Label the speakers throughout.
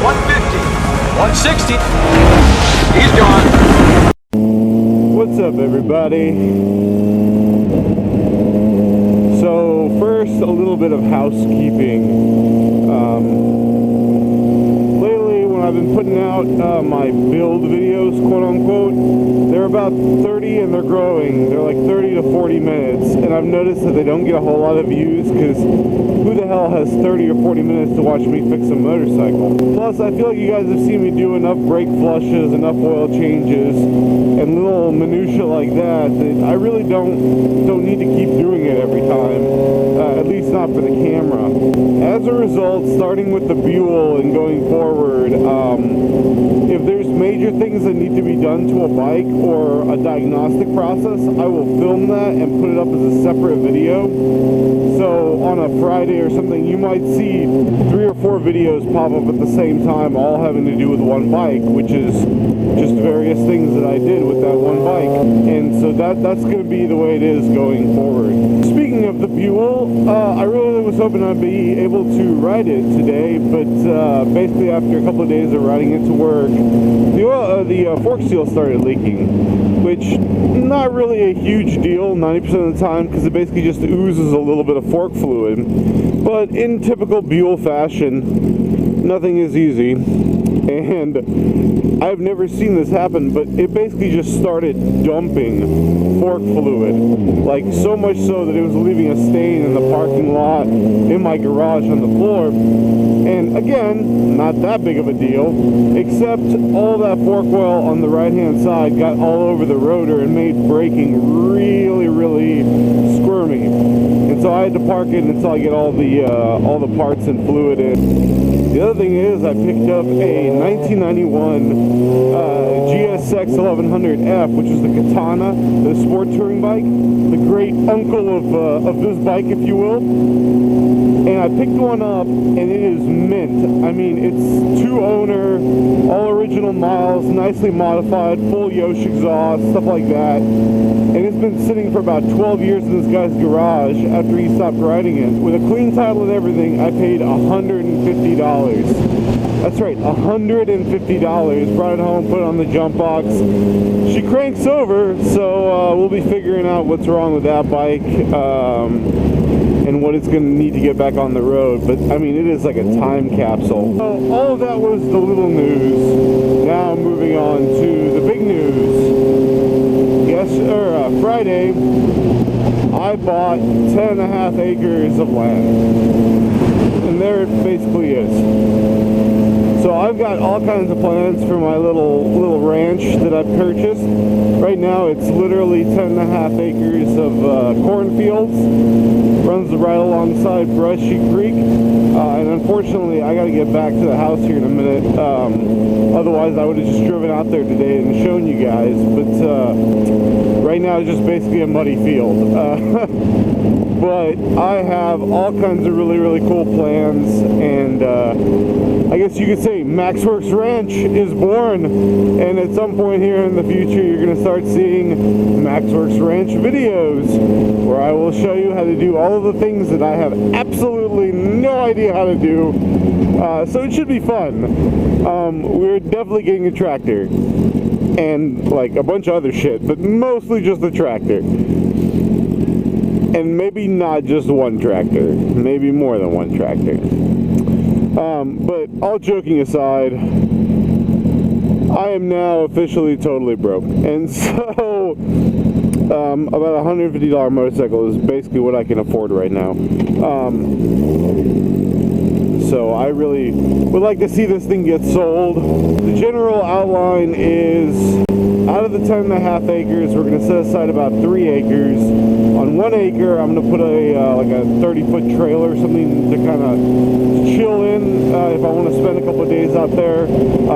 Speaker 1: 150, 160. He's gone.
Speaker 2: What's up, everybody? So first, a little bit of housekeeping. Lately, when I've been putting out my build videos, quote unquote, they're about 30 and they're growing. They're like 30 to 40 minutes, and I've noticed that they don't get a whole lot of views because who the hell has 30 or 40 minutes to watch me fix a motorcycle? Plus, I feel like you guys have seen me do enough brake flushes, enough oil changes, and little minutia like that I really don't need to keep doing it every time. At least not for the camera. As a result, starting with the Buell and going forward, if there's major things that need to be done to a bike or a diagnostic process, I will film that and put it up as a separate video. So on a Friday or something, you might see 3 or 4 videos pop up at the same time, all having to do with one bike, which is just various things that I did with that one bike. And so that's going to be the way it is going forward. Speaking of the Buell, I really was hoping I'd be able to ride it today, but basically after a couple of days of riding it to work, the fork seal started leaking, which not really a huge deal 90% of the time because it basically just oozes a little bit of fork fluid. But in typical Buell fashion, nothing is easy, and I've never seen this happen, but it basically just started dumping fork fluid, like so much so that it was leaving a stain in the parking lot, in my garage, on the floor. And again, not that big of a deal, except all that fork oil on the right hand side got all over the rotor and made braking really, really squirmy. And so I had to park it until I get all the parts and fluid in. The other thing is, I picked up a 1991 GSX 1100F, which is the Katana, the sport touring bike, the great uncle of this bike, if you will. And I picked one up, and it is mint. I mean, it's 2-owner, all original miles, nicely modified, full Yosh exhaust, stuff like that. And it's been sitting for about 12 years in this guy's garage after he stopped riding it. With a clean title and everything, I paid $150. That's right, $150. Brought it home, put it on the jump box. She cranks over, so we'll be figuring out what's wrong with that bike and what it's going to need to get back on the road. But I mean, it is like a time capsule. So all of that was the little news. Now moving on to the big news. Friday, I bought 10.5 acres of land, and there it basically is. So I've got all kinds of plans for my little ranch that I've purchased. Right now, it's literally 10.5 acres of cornfields. Runs right alongside Brushy Creek, and unfortunately, I got to get back to the house here in a minute. Otherwise, I would have just driven out there today and shown you guys. But right now, it's just basically a muddy field. But I have all kinds of really, really cool plans, and I guess you could say MaksWerks Ranch is born, and at some point here in the future you're going to start seeing MaksWerks Ranch videos where I will show you how to do all of the things that I have absolutely no idea how to do, so it should be fun. We're definitely getting a tractor and like a bunch of other shit, but mostly just the tractor. And maybe not just one tractor, maybe more than one tractor. But all joking aside, I am now officially totally broke. And so, about a $150 motorcycle is basically what I can afford right now. So I really would like to see this thing get sold. The general outline is, out of the 10.5 acres, we're going to set aside about 3 acres. On 1 acre, I'm going to put like a 30-foot trailer or something to kind of chill in if I want to spend a couple of days out there.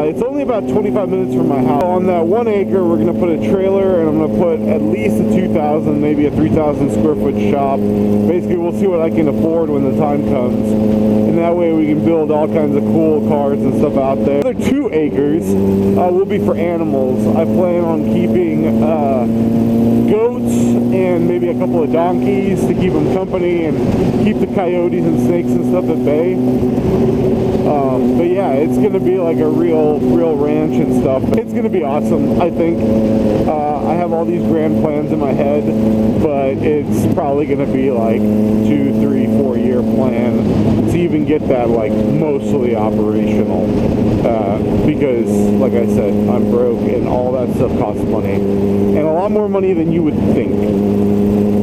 Speaker 2: It's only about 25 minutes from my house. On that 1 acre, we're going to put a trailer, and I'm going to put at least a 2,000, maybe a 3,000 square foot shop. Basically, we'll see what I can afford when the time comes. And that way we can build all kinds of cool cars and stuff out there. The other 2 acres will be for animals. I plan plan on keeping goats and maybe a couple of donkeys to keep them company and keep the coyotes and snakes and stuff at bay. But yeah, it's gonna be like a real ranch and stuff. It's gonna be awesome, I think. I have all these grand plans in my head, but it's probably gonna be like 2, 3, 4 year plan to even get that like mostly operational. Because like I said, I'm broke and all that stuff costs money, and a lot more money than you would think.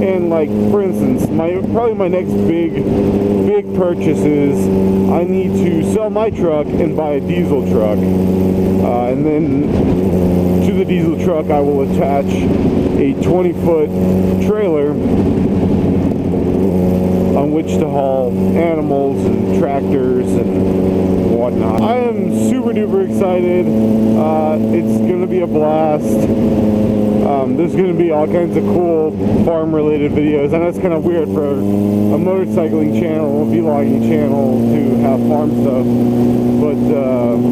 Speaker 2: And like, for instance, probably my next big purchase is I need to sell my truck and buy a diesel truck, and then to the diesel truck I will attach a 20-foot trailer on which to haul animals and tractors and whatnot. I am super duper excited. It's gonna be a blast. There's going to be all kinds of cool farm-related videos. I know it's kind of weird for a motorcycling channel, a vlogging channel, to have farm stuff, but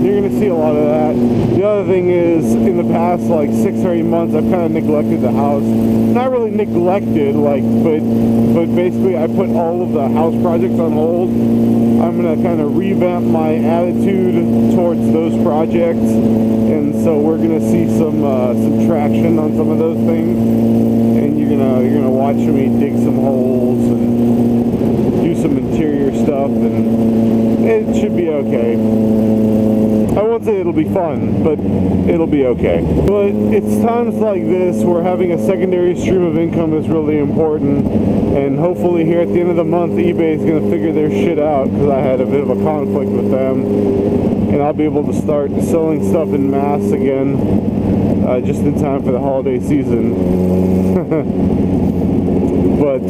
Speaker 2: you're going to see a lot of that. The other thing is, in the past like 6 or 8 months, I've kind of neglected the house. Not really neglected, like, but basically I put all of the house projects on hold. I'm going to kind of revamp my attitude towards those projects, and so we're going to see some traction on some of those things, and you're gonna watch me dig some holes and do some interior stuff, and it should be okay. I won't say it'll be fun, but it'll be okay. But it's times like this where having a secondary stream of income is really important, and hopefully here at the end of the month eBay is going to figure their shit out, because I had a bit of a conflict with them, and I'll be able to start selling stuff in mass again, just in time for the holiday season. But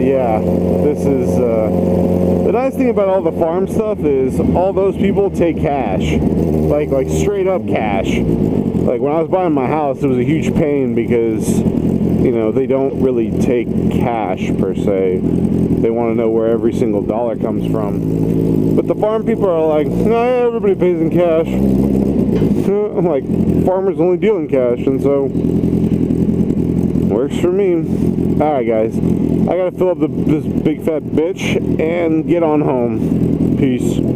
Speaker 2: yeah, this is the nice thing about all the farm stuff is all those people take cash, like straight up cash. Like when I was buying my house, it was a huge pain because, you know, they don't really take cash per se. They want to know where every single dollar comes from. But the farm people are like, nah, everybody pays in cash. I'm like, farmers only deal in cash, and so works for me. Alright guys, I gotta fill up this big fat bitch and get on home. Peace.